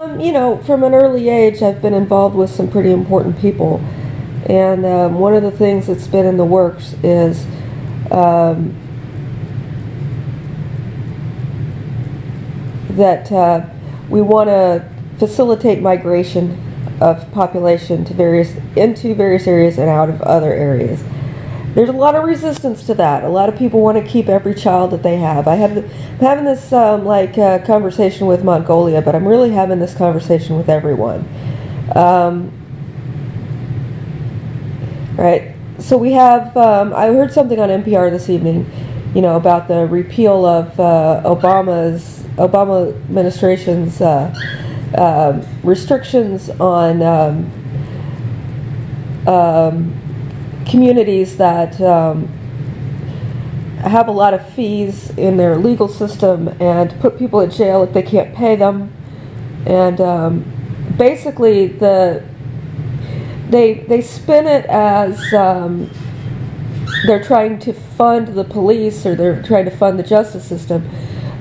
From an early age, I've been involved with some pretty important people. And one of the things that's been in the works is that we want to facilitate migration of population into various areas and out of other areas. There's a lot of resistance to that. A lot of people want to keep every child that they have. I'm having this conversation with Mongolia, but I'm really having this conversation with everyone. Right. So we have. I heard something on NPR this evening, about the repeal of Obama administration's restrictions on communities that have a lot of fees in their legal system and put people in jail if they can't pay them. And basically, they spin it as they're trying to fund the police or they're trying to fund the justice system.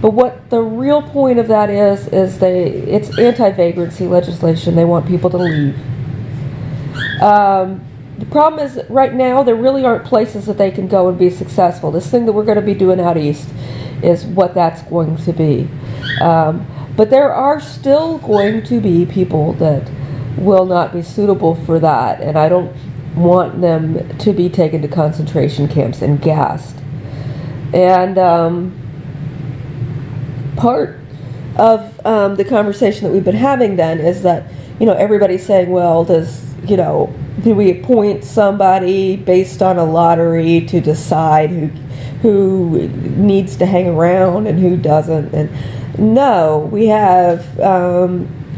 But what the real point of that is it's anti-vagrancy legislation. They want people to leave. The problem is right now there really aren't places that they can go and be successful. This thing that we're going to be doing out east is what that's going to be. But there are still going to be people that will not be suitable for that, and I don't want them to be taken to concentration camps and gassed. And part of the conversation that we've been having then is that, everybody's saying, well, do we appoint somebody based on a lottery to decide who needs to hang around and who doesn't? And no, we have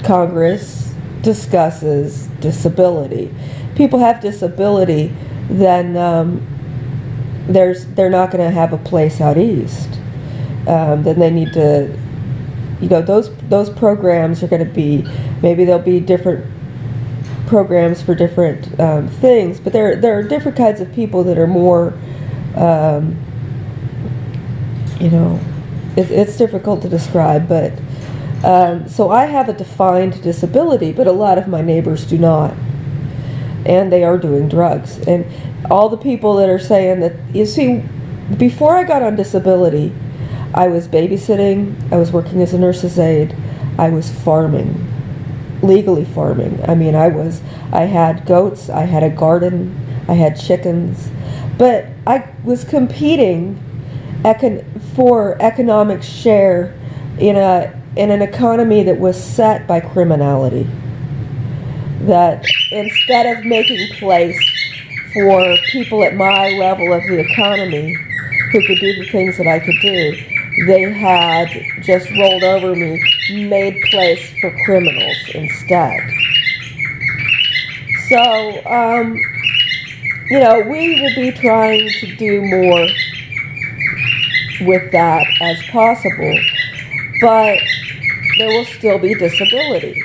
Congress discusses disability. People have disability, then they're not going to have a place out east. Then they need to, those programs are going to be, maybe there'll be different programs for different things, but there are different kinds of people that are more, it's difficult to describe, but so I have a defined disability, but a lot of my neighbors do not, and they are doing drugs. And all the people that are saying that, before I got on disability, I was babysitting, I was working as a nurse's aide, I was farming. Legally farming. I had goats, I had a garden, I had chickens, but I was competing for economic share in an economy that was set by criminality. That instead of making place for people at my level of the economy who could do the things that I could do, they had just rolled over me, made place for criminals instead. So, we will be trying to do more with that as possible, but there will still be disability.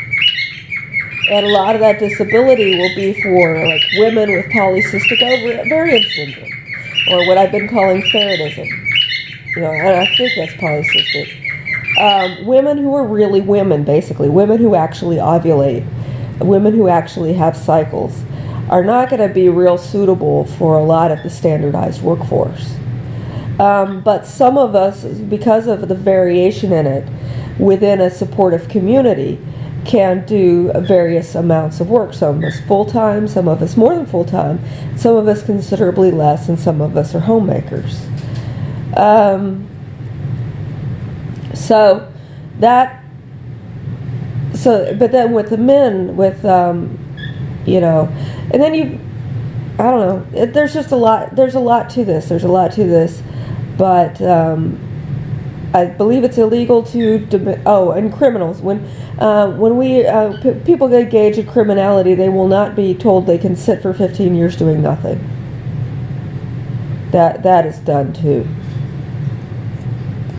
And a lot of that disability will be for women with polycystic ovarian syndrome, or what I've been calling ferretism. And I think that's polycystic. Women who are really women, basically, women who actually ovulate, women who actually have cycles, are not going to be real suitable for a lot of the standardized workforce. But some of us, because of the variation in it within a supportive community, can do various amounts of work. Some of us full-time, some of us more than full-time, some of us considerably less, and some of us are homemakers. But then with the men, and then I don't know, there's just a lot to this, but I believe it's illegal and criminals, when people engage in criminality, they will not be told they can sit for 15 years doing nothing. That is done too.